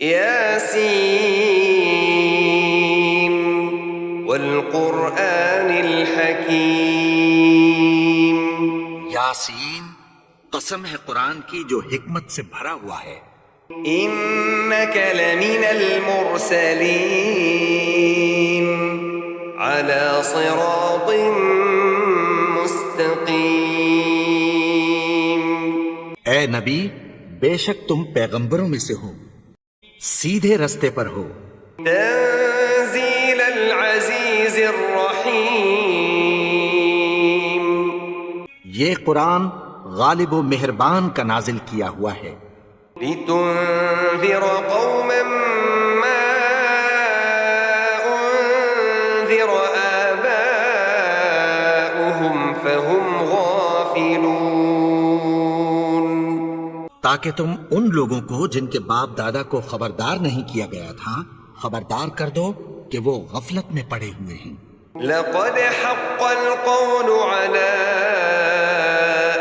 یاسین والقرآن الحکیم. یاسین، قسم ہے قرآن کی جو حکمت سے بھرا ہوا ہے. انک لمن المرسلین علی صراط مستقیم. اے نبی، بے شک تم پیغمبروں میں سے ہو، سیدھے رستے پر ہو. تنزیل العزیز الرحیم. یہ قرآن غالب و مہربان کا نازل کیا ہوا ہے. لتنذر قوما ما انذر آباؤهم فهم غافلون. تاکہ تم ان لوگوں کو جن کے باپ دادا کو خبردار نہیں کیا گیا تھا خبردار کر دو کہ وہ غفلت میں پڑے ہوئے ہیں. لقد حق القول على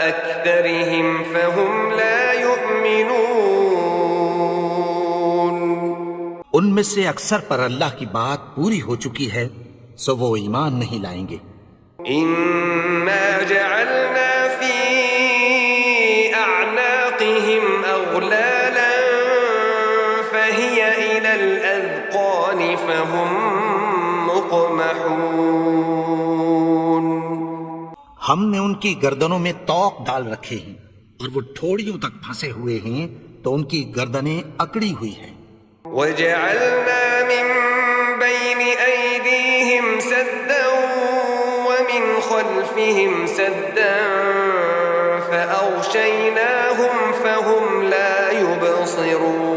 أكثرهم فهم لا يؤمنون. ان میں سے اکثر پر اللہ کی بات پوری ہو چکی ہے سو وہ ایمان نہیں لائیں گے. إنا جعلنا في أعناقهم أغلالا فهي إلى الأذقان فهم مقمحون. ہم نے ان کی گردنوں میں طوق ڈال رکھے ہیں اور وہ ٹھوڑیوں تک پھنسے ہوئے ہیں تو ان کی گردنیں اکڑی ہوئی ہیں. وجعلنا من بين أيديهم سدا ومن خلفهم سدا فأغشيناهم فهم لا يبصرون.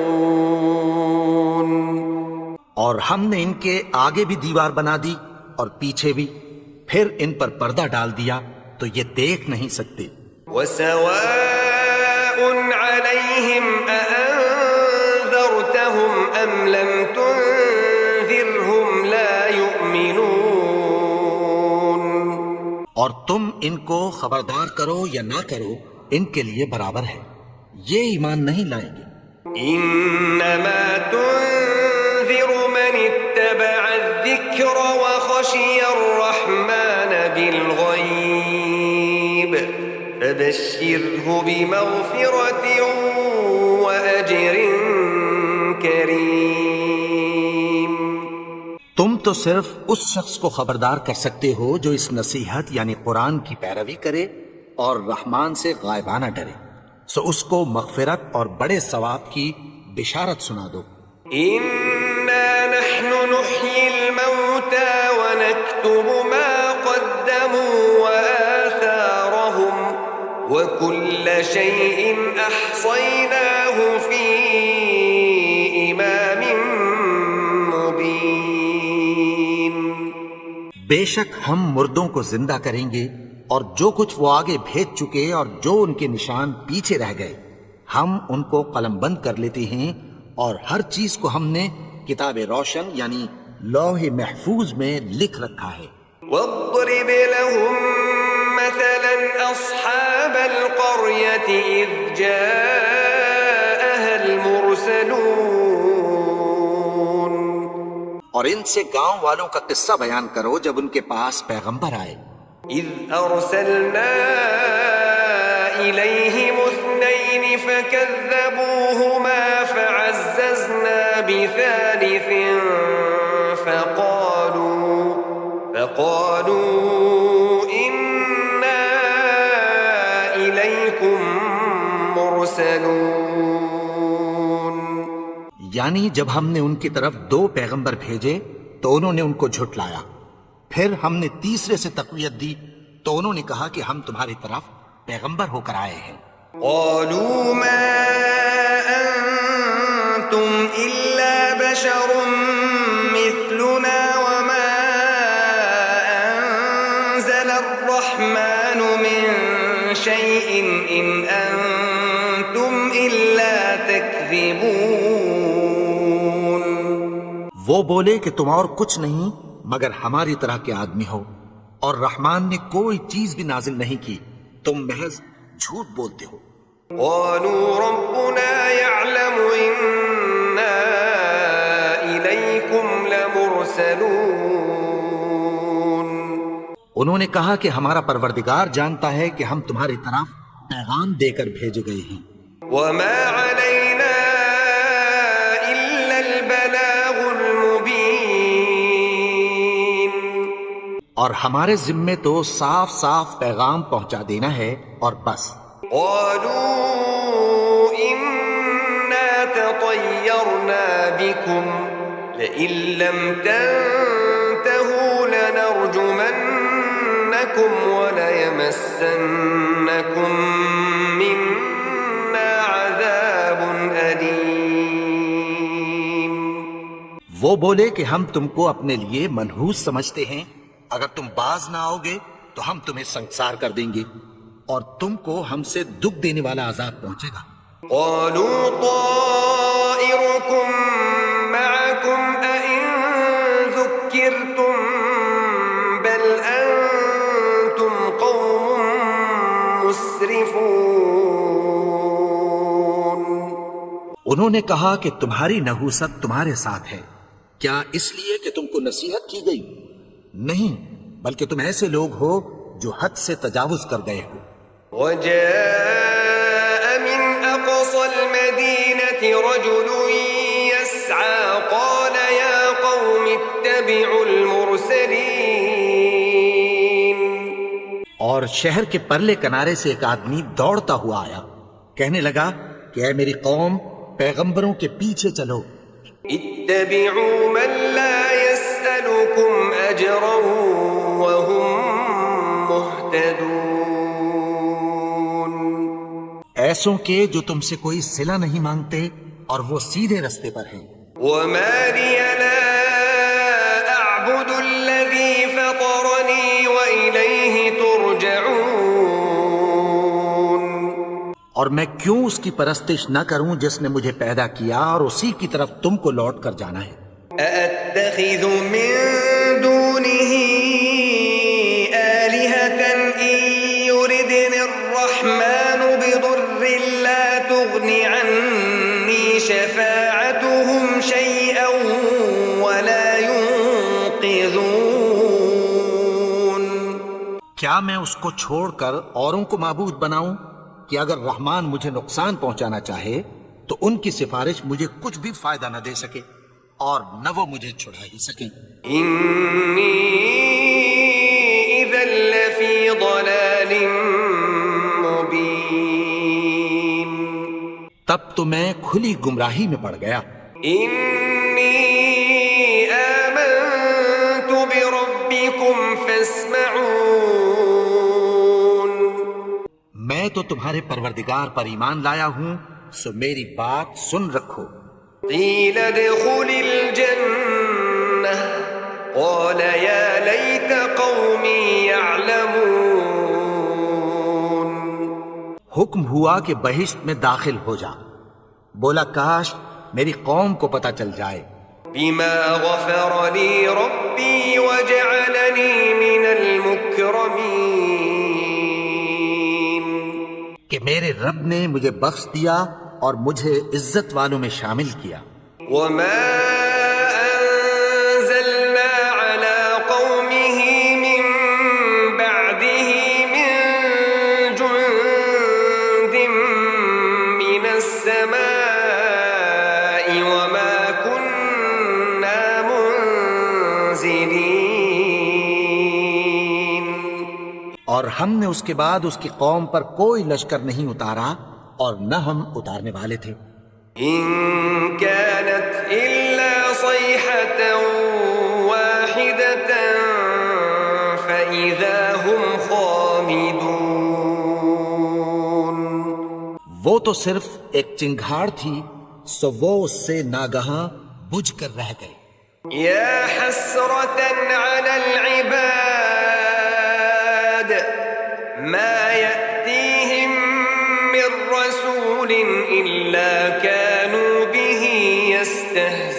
اور ہم نے ان کے آگے بھی دیوار بنا دی اور پیچھے بھی، پھر ان پر پردہ ڈال دیا تو یہ دیکھ نہیں سکتے. وسواء عليهم أأنذرتهم أم لم تنذرهم لا يؤمنون. اور تم ان کو خبردار کرو یا نہ کرو ان کے لیے برابر ہے، یہ ایمان نہیں لائیں گے. انما تنذر من اتبع الذکر وخشی الرحمن بالغیب فبشره بمغفرة وأجر کریم. تم تو صرف اس شخص کو خبردار کر سکتے ہو جو اس نصیحت یعنی قرآن کی پیروی کرے اور رحمان سے غائبانہ ڈرے، سو اس کو مغفرت اور بڑے ثواب کی بشارت سنا دو. انا نحن نحيي الموتى ونكتب ما قدموا وآثارهم وكل شيء أحصيناه في إمام مبين. بے شک ہم مردوں کو زندہ کریں گے اور جو کچھ وہ آگے بھیج چکے اور جو ان کے نشان پیچھے رہ گئے ہم ان کو قلم بند کر لیتے ہیں اور ہر چیز کو ہم نے کتاب روشن یعنی لوح محفوظ میں لکھ رکھا ہے. واضرب لهم مثلا أصحاب القرية إذ جاءها المرسلون. اور ان سے گاؤں والوں کا قصہ بیان کرو جب ان کے پاس پیغمبر آئے. إذ أرسلنا إليهم اثنين فكذبوهما فعززنا بثالث فقالوا إنا إليكم مرسلون. یعنی جب ہم نے ان کی طرف 2 پیغمبر بھیجے تو انہوں نے ان کو جھٹلایا، پھر ہم نے تیسرے سے تقویت دی تو انہوں نے کہا کہ ہم تمہاری طرف پیغمبر ہو کر آئے ہیں. قالوا ما أنتم إلا بشر مثلنا وما أنزل الرحمن من شيء إن أنتم إلا تكذبون. وہ بولے کہ تم اور کچھ نہیں مگر ہماری طرح کے آدمی ہو اور رحمان نے کوئی چیز بھی نازل نہیں کی، تم محض جھوٹ بولتے ہو. قالوا ربنا يعلم إنا المرسلون انہوں نے کہا کہ ہمارا پروردگار جانتا ہے کہ ہم تمہاری طرف پیغام دے کر بھیجے گئے ہیں، وما علينا إلا البلاغ المبين اور ہمارے ذمے تو صاف صاف پیغام پہنچا دینا ہے اور بس۔ قالوا إنا تطيرنا بكم لئن لم تنتهوا لنرجمنكم وليمسنكم منا عذاب أليم۔ وہ بولے کہ ہم تم کو اپنے لیے منحوس سمجھتے ہیں، اگر تم باز نہ آؤ گے تو ہم تمہیں سنسار کر دیں گے اور تم کو ہم سے دکھ دینے والا عذاب پہنچے گا۔ قالوا طائركم معكم أئن ذكرتم بل أنتم قوم مسرفون۔ انہوں نے کہا کہ تمہاری نحوست تمہارے ساتھ ہے، کیا اس لیے کہ تم کو نصیحت کی گئی؟ نہیں، بلکہ تم ایسے لوگ ہو جو حد سے تجاوز کر گئے ہو۔ وجاء من أقصى المدينة رجل يسعى قال يا قوم اتبعوا المرسلين۔ اور شہر کے پرلے کنارے سے ایک آدمی دوڑتا ہوا آیا، کہنے لگا کہ اے میری قوم، پیغمبروں کے پیچھے چلو۔ اتبعوا من لا يسألكم أجرا وهم مهتدون۔ ایسوں کے جو تم سے کوئی صلہ نہیں مانگتے اور وہ سیدھے رستے پر ہیں۔ وما لي لا أعبد الذي فطرني وإليه ترجعون۔ اور میں کیوں اس کی پرستش نہ کروں جس نے مجھے پیدا کیا اور اسی کی طرف تم کو لوٹ کر جانا ہے۔ أأتخذ من دونه آلهة إن يردني الرحمن بضر لا تغن عني شفاعتهم شيئا ولا ينقذون۔ کیا میں اس کو چھوڑ کر اوروں کو معبود بناؤں کہ اگر رحمان مجھے نقصان پہنچانا چاہے تو ان کی سفارش مجھے کچھ بھی فائدہ نہ دے سکے اور نہ وہ مجھے چھڑا ہی سکیں۔ إني إذا لفي ضلال مبين۔ تب تو میں کھلی گمراہی میں پڑ گیا۔ إني آمنت بربكم فاسمعون۔ میں تو تمہارے پروردگار پر ایمان لایا ہوں، سو میری بات سن رکھو۔ قيل ادخل الجنة قال يا ليت قومي يعلمون۔ حکم ہوا کہ بہشت میں داخل ہو جا، بولا کاش میری قوم کو پتہ چل جائے۔ بما غفر لي ربي وجعلني من المكرمين۔ کہ میرے رب نے مجھے بخش دیا اور مجھے عزت والوں میں شامل کیا۔ وما أنزلنا على قومه من بعده من جند من السماء وما كنا منزلين۔ اور ہم نے اس کے بعد اس کی قوم پر کوئی لشکر نہیں اتارا اور نہ ہم اتارنے والے تھے۔ إن كانت إلا صيحة واحدة فإذا هم خامدون۔ وہ تو صرف ایک چنگھاڑ تھی، سو وہ اس سے ناگہاں بجھ کر رہ گئے۔ يا حسرة على العباد ما يأتيهم من رسول إلا كانوا به يستهزئون۔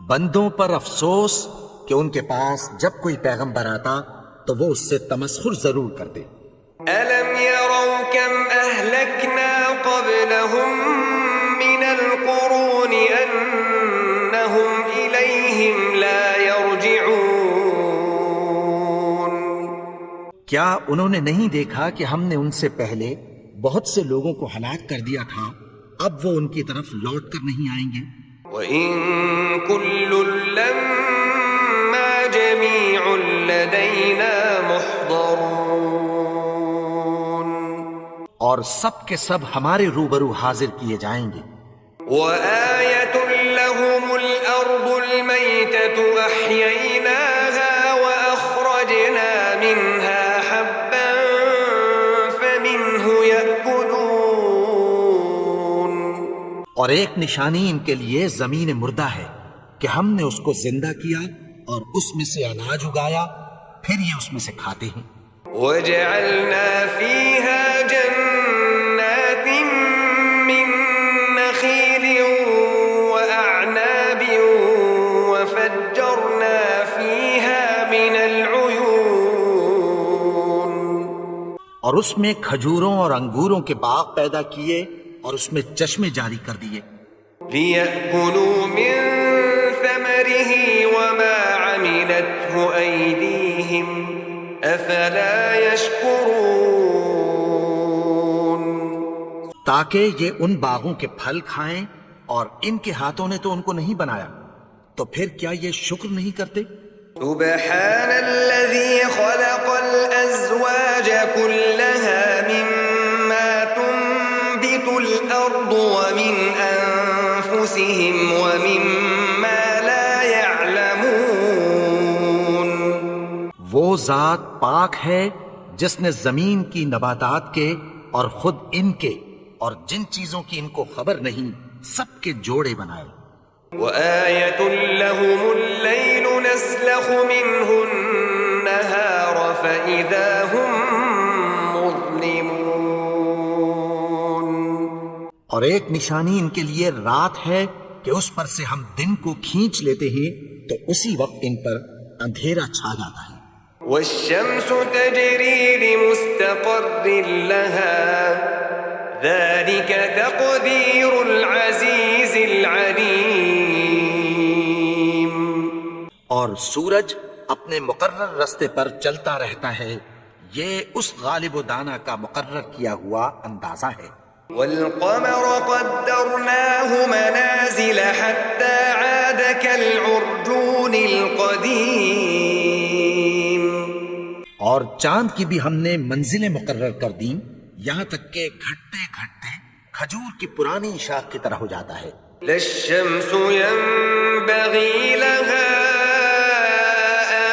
بندوں پر افسوس کہ ان کے پاس جب کوئی پیغمبر آتا تو وہ اس سے تمسخر ضرور کرتے۔ ألم يروا كم أهلكنا قبلهم من القرون کیا انہوں نے نہیں دیکھا کہ ہم نے ان سے پہلے بہت سے لوگوں کو ہلاک کر دیا تھا، اب وہ ان کی طرف لوٹ کر نہیں آئیں گے؟ وَإِن كُلٌّ لَّمَّا جَمِيعٌ لَّدَيْنَا مُحْضَرُونَ، اور سب کے سب ہمارے روبرو حاضر کیے جائیں گے۔ وَآيَةٌ لَّهُمُ الْأَرْضُ الْمَيْتَةُ أَحْيَيْنَاهَا وَأَخْرَجْنَا مِنْهَا حَبًّا فَمِنْهُ يَأْكُلُونَ، اور ایک نشانی ان کے لیے زمین مردہ ہے کہ ہم نے اس کو زندہ کیا اور اس میں سے اناج اگایا، پھر یہ اس میں سے کھاتے ہیں۔ وَجَعَلْنَا فِيهَا جَنَّاتٍ مِّن نَّخِيلٍ وَأَعْنَابٍ وَفَجَّرْنَا فِيهَا مِنَ الْعُيُونِ، اور اس میں کھجوروں اور انگوروں کے باغ پیدا کیے اور اس میں چشمے جاری کر دیے، لِيَأْكُلُوا مِن ثَمَرِهِ وَمَا عَمِلَتْهُ أَيْدِيهِمْ أَفَلَا يَشْكُرُونَ، تاکہ یہ ان باغوں کے پھل کھائیں، اور ان کے ہاتھوں نے تو ان کو نہیں بنایا، تو پھر کیا یہ شکر نہیں کرتے؟ سبحان الذي خلق الأزواج كلها مما تنبت الأرض ومن أنفسهم ومما لا يعلمون، وہ ذات پاک ہے جس نے زمین کی نباتات کے اور خود ان کے اور جن چیزوں کی ان کو خبر نہیں سب کے جوڑے بنائے۔ وآية لهم الليل نسلخ منه النهار فإذا هم مظلمون، اور ایک نشانی ان کے لیے رات ہے کہ اس پر سے ہم دن کو کھینچ لیتے ہیں تو اسی وقت ان پر اندھیرا چھا جاتا ہے۔ والشمس تجري لمستقر لها ذلك تقدير العزيز العليم، اور سورج اپنے مقرر رستے پر چلتا رہتا ہے، یہ اس غالب و دانا کا مقرر کیا ہوا اندازہ ہے۔ والقمر قدرناه منازل حتى عاد كالعرجون القديم، اور چاند کی بھی ہم نے منزلیں مقرر کر دیں، یہاں تک کہ گھٹتے گھٹتے کھجور کی پرانی شاخ کی طرح ہو جاتا ہے۔ لا الشمس ينبغي لها أن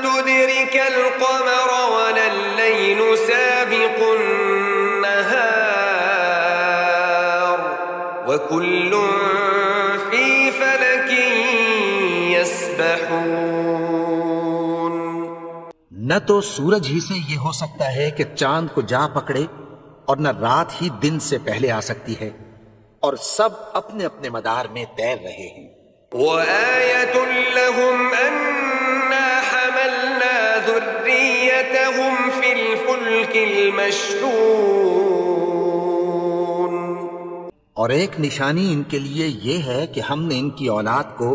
تدرك القمر ولا الليل سابق النهار وكل في فلك يسبحون، نہ تو سورج ہی سے یہ ہو سکتا ہے کہ چاند کو جا پکڑے، اور نہ رات ہی دن سے پہلے آ سکتی ہے، اور سب اپنے اپنے مدار میں تیر رہے ہیں۔ وآية لهم أنا حملنا ذريتهم في الفلك المشحون، اور ایک نشانی ان کے لیے یہ ہے کہ ہم نے ان کی اولاد کو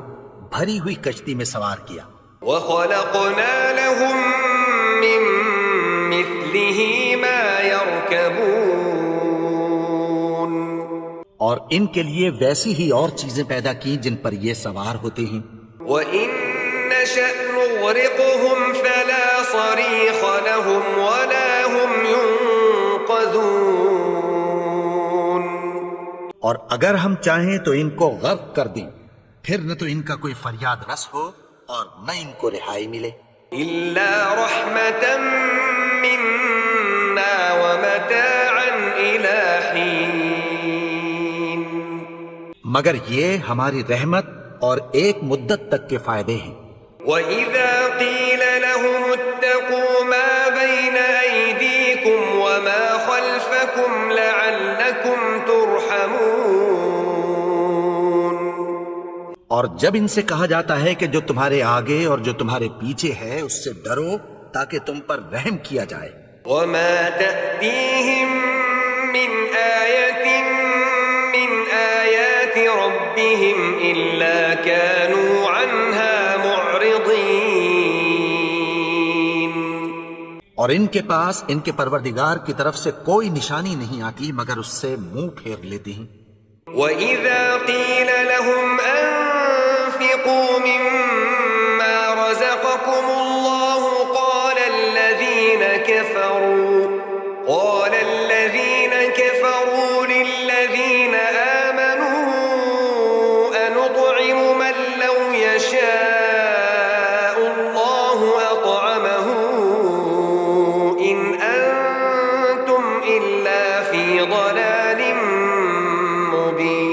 بھری ہوئی کشتی میں سوار کیا۔ وخلقنا لهم من مثله ما يركبون، اور ان کے لیے ویسی ہی اور چیزیں پیدا کی جن پر یہ سوار ہوتے ہیں۔ وإن نشأ نغرقهم فلا صريخ لهم ولا هم ينقذون، اور اگر ہم چاہیں تو ان کو غرق کر دیں، پھر نہ تو ان کا کوئی فریاد رس ہو اور نہ ان کو رہائی ملے۔ إلا رحمة منا ومتاعا إلى حين، مگر یہ ہماری رحمت اور ایک مدت تک کے فائدے ہیں۔ وإذا قيل لهم اتقوا ما بين أيديكم وما خلفكم لعلكم ترحمون، اور جب ان سے کہا جاتا ہے کہ جو تمہارے آگے اور جو تمہارے پیچھے ہے اس سے ڈرو تاکہ تم پر رحم کیا جائے۔ وما تأتيهم من آية من آيات ربهم إلا كانوا عنها معرضين، اور ان کے پاس ان کے پروردگار کی طرف سے کوئی نشانی نہیں آتی مگر اس سے منہ پھیر لیتے ہیں۔ وَإِذَا قِيلَ لَهُمْ أَنفِقُوا مِمَّا رَزَقَكُمُ اللَّهُ قَالَ الَّذِينَ كَفَرُوا لِلَّذِينَ آمَنُوا أَنُطْعِمُ مَن لَّوْ يَشَاءُ اللَّهُ أَطْعَمَهُ إِنْ أَنتُمْ إِلَّا فِي ضَلَالٍ مُّبِينٍ۔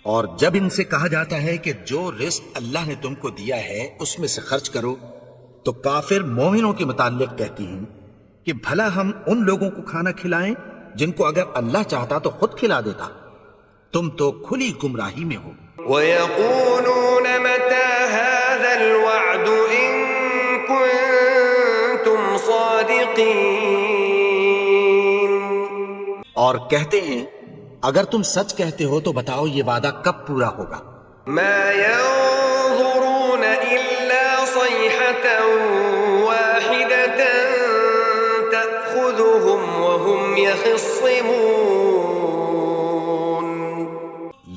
اور جب ان سے کہا جاتا ہے کہ جو رزق اللہ نے تم کو دیا ہے اس میں سے خرچ کرو، تو کافر مومنوں کے متعلق کہتی ہیں کہ بھلا ہم ان لوگوں کو کھانا کھلائیں جن کو اگر اللہ چاہتا تو خود کھلا دیتا، تم تو کھلی گمراہی میں ہو۔ وَيَقُولُونَ مَتَى هَذَا الْوَعْدُ إِن كُنتُمْ صَادِقِينَ۔ اور کہتے ہیں اگر تم سچ کہتے ہو تو بتاؤ یہ وعدہ کب پورا ہوگا؟ مَا يَنظُرُونَ إِلَّا صَيْحَةً وَاحِدَةً تَأْخُذُهُمْ وَهُمْ يَخِصِّمُونَ۔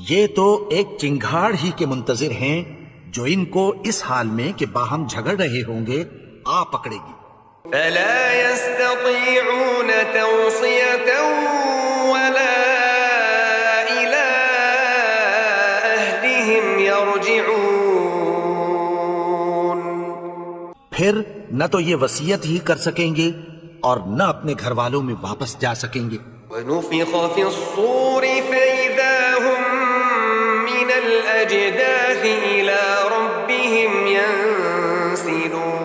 یہ تو ایک چنگھاڑ ہی کے منتظر ہیں جو ان کو اس حال میں کہ باہم جھگڑ رہے ہوں گے آ پکڑے گی۔ فَلَا يَسْتَطِيعُونَ تَوْصِيَةً وَلَا إِلَىٰ أَهْلِهِمْ يَرْجِعُونَ۔ پھر نہ تو یہ وصیت ہی کر سکیں گے اور نہ اپنے گھر والوں میں واپس جا سکیں گے۔ وَنُفِخَ فِي الصُّورِ فَإِذَا هُم مِّنَ الْأَجْدَاثِ إِلَىٰ رَبِّهِمْ يَنسِلُونَ۔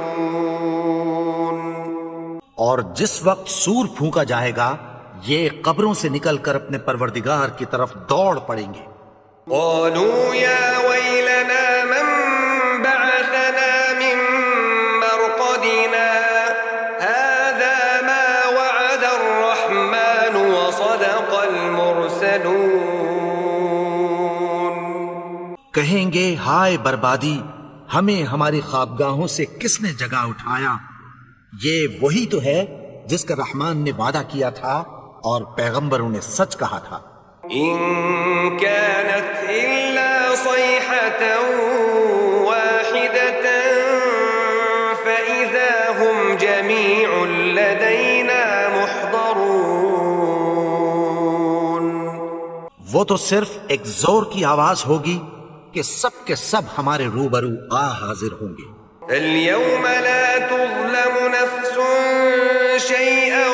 اور جس وقت سور پھونکا جائے گا یہ قبروں سے نکل کر اپنے پروردگار کی طرف دوڑ پڑیں گے۔ قَالُوا يَا وَيْلَنَا مَن بَعَثَنَا مِن مَّرْقَدِنَا هَٰذَا مَا وَعَدَ الرَّحْمَٰنُ وَصَدَقَ الْمُرْسَلُونَ۔ کہیں گے ہائے بربادی، ہمیں ہماری خوابگاہوں سے کس نے جگا اٹھایا؟ یہ وہی تو ہے جس کا رحمان نے وعدہ کیا تھا اور پیغمبروں نے سچ کہا تھا۔ إِن كَانَتْ إِلَّا صَيْحَةً وَاحِدَةً فَإِذَا هُمْ جَمِيعٌ لَدَيْنَا مُحْضَرُونَ۔ وہ تو صرف ایک زور کی آواز ہوگی کہ سب کے سب ہمارے روبرو آ حاضر ہوں گے۔ فَالْيَوْمَ لَا تُظْلَمُ نَفْسٌ شَيْئًا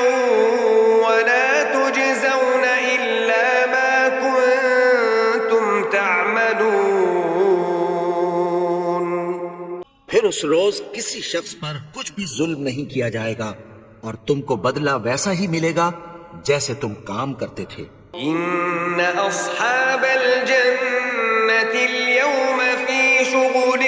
وَلَا تُجْزَوْنَ إِلَّا مَا كُنتُمْ تَعْمَلُونَ۔ پھر اس روز کسی شخص پر کچھ بھی ظلم نہیں کیا جائے گا اور تم کو بدلہ ویسا ہی ملے گا جیسے تم کام کرتے تھے۔ إِنَّ أَصْحَابَ الْجَنَّةِ الْيَوْمَ فِي شُغُلٍ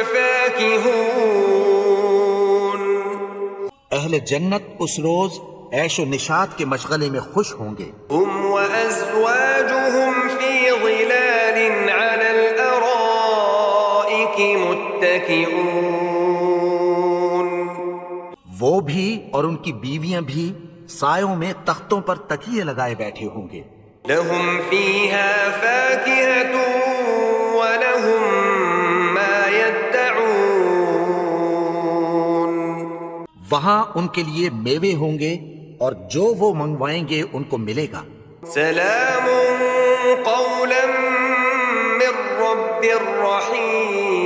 فَاكِهُونَ۔ اہل جنت اس روز عیش و نشاط کے مشغلے میں خوش ہوں گے۔ هُمْ وَأَزْوَاجُهُمْ فِي ظِلَالٍ عَلَى الْأَرَائِكِ مُتَّكِئُونَ۔ وہ بھی اور ان کی بیویاں بھی سایوں میں تختوں پر تکیے لگائے بیٹھے ہوں گے۔ لَهُمْ فِيهَا فَاكِهَةٌ وَلَهُم مَّا يَدَّعُونَ۔ وہاں ان کے لیے میوے ہوں گے اور جو وہ منگوائیں گے ان کو ملے گا۔ سلام قولا من رب رحیم۔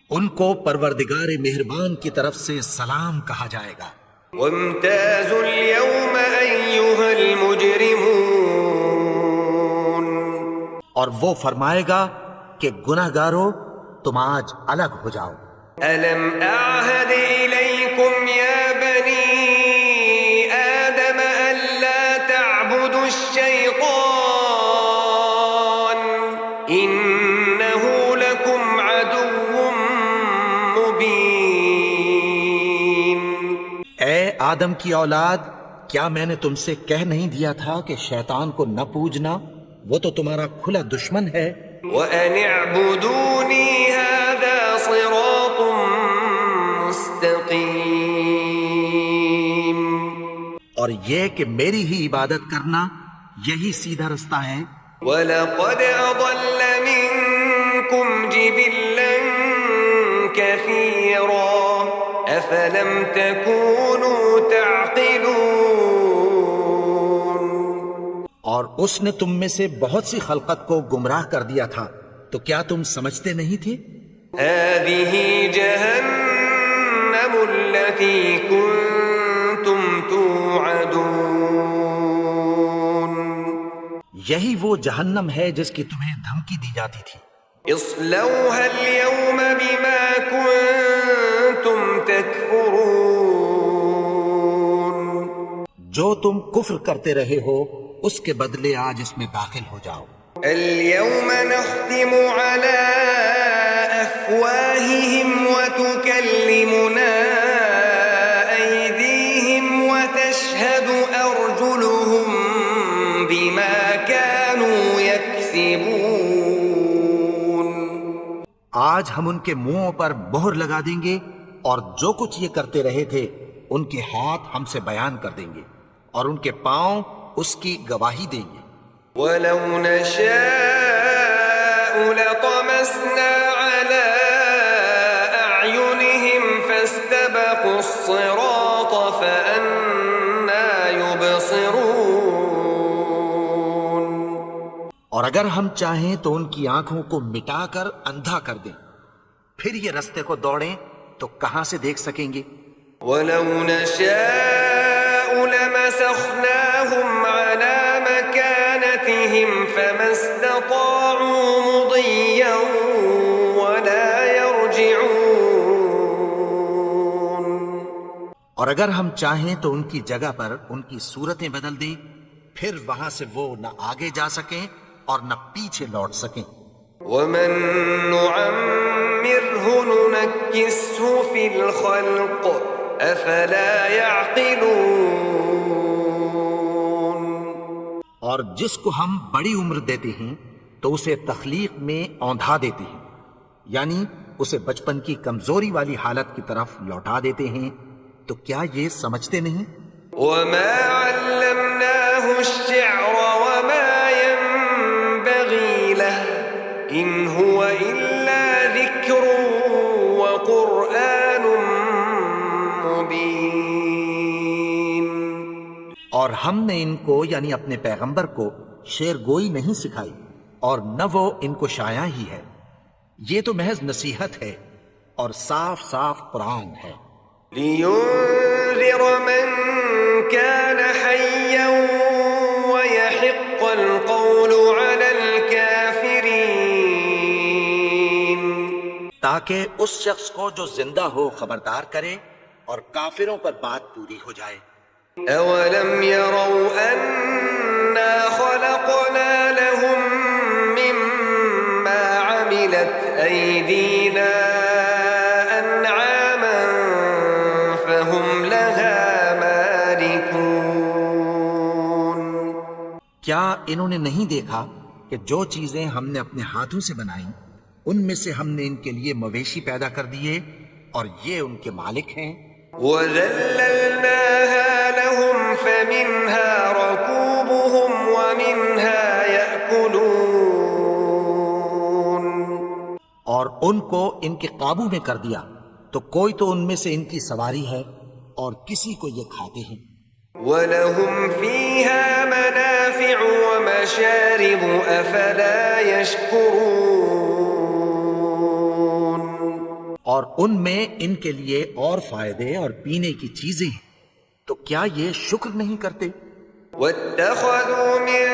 ان کو پروردگار مہربان کی طرف سے سلام کہا جائے گا۔ وامتازوا اليوم أيها المجرمون۔ اور وہ فرمائے گا کہ گناہگارو تم آج الگ ہو جاؤ۔ ألم أعهد إليكم يا بني آدم ألا تعبدوا الشيطان إنه لكم عدو مبين۔ اے آدم کی اولاد، کیا میں نے تم سے کہہ نہیں دیا تھا کہ شیطان کو نہ پوجنا، وہ تو تمہارا کھلا دشمن ہے۔ وَأَنِ اعْبُدُونِي هَذَا صراط مستقیم. اور یہ کہ میری ہی عبادت کرنا یہی سیدھا رستہ ہے. وَلَقَدْ أَضَلَّ مِنكُمْ جِبِلًّا كَثِيرًا أَفَلَمْ تَكُونُوا تَعْقِلُونَ. اور اس نے تم میں سے بہت سی خلقت کو گمراہ کر دیا تھا، تو کیا تم سمجھتے نہیں تھے؟ هَذِهِ جَهَنَّمُ الَّتِي كُنتُمْ تُوعَدُونَ. یہی وہ جہنم ہے جس کی تمہیں دھمکی دی جاتی تھی. اصلوها اليوم بما كنتم تكفرون. جو تم کفر کرتے رہے ہو اس کے بدلے آج اس میں داخل ہو جاؤ. اليوم نختم على أفواههم وتكلمنا أيديهم وتشهد أرجلهم بما كانوا يكسبون. آج ہم ان کے منہوں پر مہر لگا دیں گے اور جو کچھ یہ کرتے رہے تھے ان کے ہاتھ ہم سے بیان کر دیں گے اور ان کے پاؤں اس کی گواہی دیں گے. ولو نشاء لطمسنا على أعينهم فاستبقوا الصراط فأنى يبصرون. اور اگر ہم چاہیں تو ان کی آنکھوں کو مٹا کر اندھا کر دیں، پھر یہ رستے کو دوڑیں تو کہاں سے دیکھ سکیں گے. ولو نشاء لمسخناهم على مكانتهم فما استطاعوا مضيا ولا يرجعون. اور اگر ہم چاہیں تو ان کی جگہ پر ان کی صورتیں بدل دیں، پھر وہاں سے وہ نہ آگے جا سکیں اور نہ پیچھے لوٹ سکیں. ومن نعمره ننكسه في الخلق افلا يعقلون. اور جس کو ہم بڑی عمر دیتے ہیں تو اسے تخلیق میں اوندھا دیتے ہیں، یعنی اسے بچپن کی کمزوری والی حالت کی طرف لوٹا دیتے ہیں. تو کیا یہ سمجھتے نہیں؟ وما علمناه الشعر وما ينبغي له ان هو الا ذكر وقرآن مبين. اور ہم نے ان کو یعنی اپنے پیغمبر کو شعر گوئی نہیں سکھائی اور نہ وہ ان کو شاعر ہی ہے، یہ تو محض نصیحت ہے اور صاف صاف قرآن ہے. لينذر من كان حيا ويحق القول على الكافرين. تاکہ اس شخص کو جو زندہ ہو خبردار کرے اور کافروں پر بات پوری ہو جائے. أولم يروا أنا خلقنا لهم مما عملت أيدينا أنعاما فهم لها مالكون. کیا انہوں نے نہیں دیکھا کہ جو چیزیں ہم نے اپنے ہاتھوں سے بنائیں ان میں سے ہم نے ان کے لیے مویشی پیدا کر دیے اور یہ ان کے مالک ہیں. وَذَلَّلْنَاهَا لَهُمْ فَمِنْهَا رَكُوبُهُمْ وَمِنْهَا يَأْكُلُونَ. اور ان کو ان کے قابو میں کر دیا تو کوئی تو ان میں سے ان کی سواری ہے اور کسی کو یہ کھاتے ہیں. وَلَهُمْ فِيهَا مَنَافِعُ وَمَشَارِبُ أَفَلَا يَشْكُرُونَ. اور ان میں ان کے لیے اور فائدے اور پینے کی چیزیں ہیں، تو کیا یہ شکر نہیں کرتے؟ وَاتَّخَذُوا مِن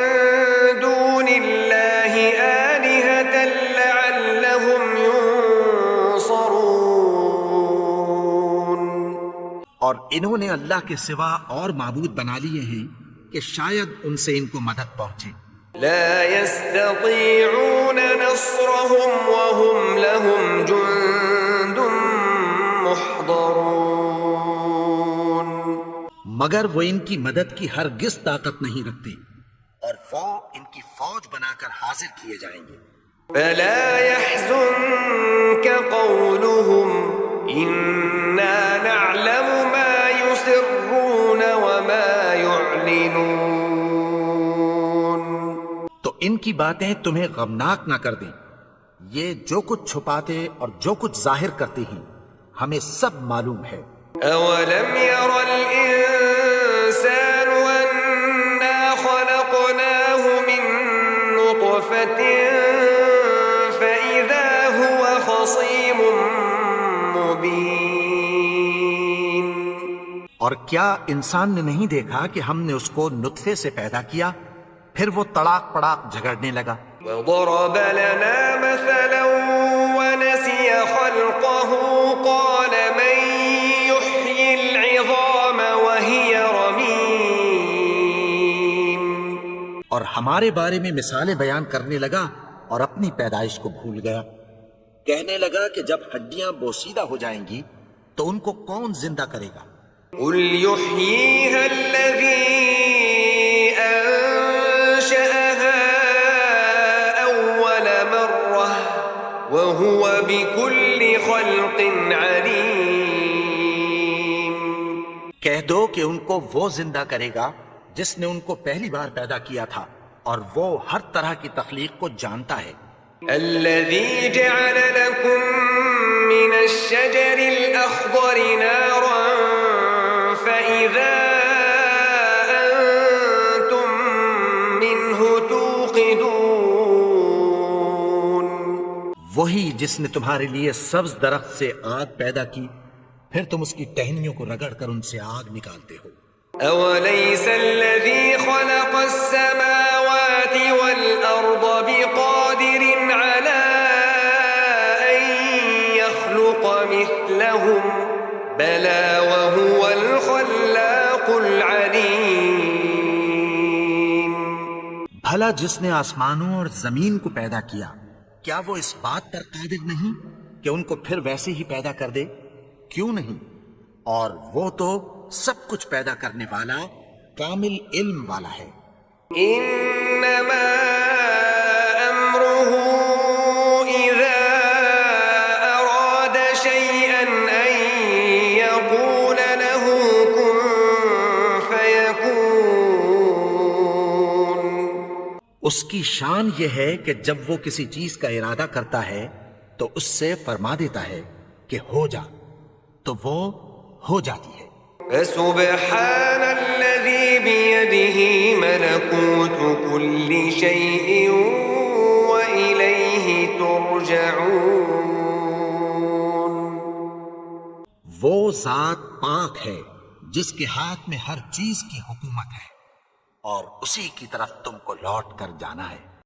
دُونِ اللَّهِ آلِهَةً لَعَلَّهُمْ يُنصَرُونَ. اور انہوں نے اللہ کے سوا اور معبود بنا لیے ہیں کہ شاید ان سے ان کو مدد پہنچے. لا يستطيعون نصرهم وهم لهم جند محضرون. مگر وہ ان کی مدد کی ہرگز طاقت نہیں رکھتے اور وہ ان کی فوج بنا کر حاضر کیے جائیں گے. فلا يحزنك قولهم إنا نعلم ما يسرون وما يعلنون. تو ان کی باتیں تمہیں غمناک نہ کر دیں. یہ جو کچھ چھپاتے اور جو کچھ ظاہر کرتے ہیں ہمیں سب معلوم ہے. أولم ير الإنسان أنا خلقناه من نطفة فإذا هو خصيم مبين. اور کیا انسان نے نہیں دیکھا کہ ہم نے اس کو نطفے سے پیدا کیا پھر وہ تڑاک پڑاک جھگڑنے لگا. وضرب لنا مثلا ونسي خلقه قال من يحيي العظام وهي رميم. اور ہمارے بارے میں مثالیں بیان کرنے لگا اور اپنی پیدائش کو بھول گیا. کہنے لگا کہ جب ہڈیاں بوسیدہ ہو جائیں گی تو ان کو کون زندہ کرے گا؟ قل يحييها الذي أنشأها أول مرة وهو بكل خلق عليم. کہہ دو کہ ان کو وہ زندہ کرے گا جس نے ان کو پہلی بار پیدا کیا تھا اور وہ ہر طرح کی تخلیق کو جانتا ہے. الذي جعل لكم من الشجر الأخضر نارا فإذا أنتم منه توقدون. وہی جس نے تمہارے لیے سبز درخت سے آگ پیدا کی پھر تم اس کی ٹہنیوں کو رگڑ کر ان سے آگ نکالتے ہو. أوليس الذي خلق السماوات والأرض بقادر على أن يخلق مثلهم بلى وهو الخلاق العليم. بھلا جس نے آسمانوں اور زمین کو پیدا کیا کیا وہ اس بات پر قادر نہیں کہ ان کو پھر ویسے ہی پیدا کر دے؟ کیوں نہیں؟ اور وہ تو سب کچھ پیدا کرنے والا کامل علم والا ہے. إنما أمره إذا أراد شيئا أن يقول له كن فيكون. اس کی شان یہ ہے کہ جب وہ کسی چیز کا ارادہ کرتا ہے تو اس سے فرما دیتا ہے کہ ہو جا تو وہ ہو جاتی ہے. فسبحان الذي بيده ملكوت كل شيء وإليه ترجعون. وہ ذات پاک ہے جس کے ہاتھ میں ہر چیز کی حکومت ہے اور اسی کی طرف تم کو لوٹ کر جانا ہے.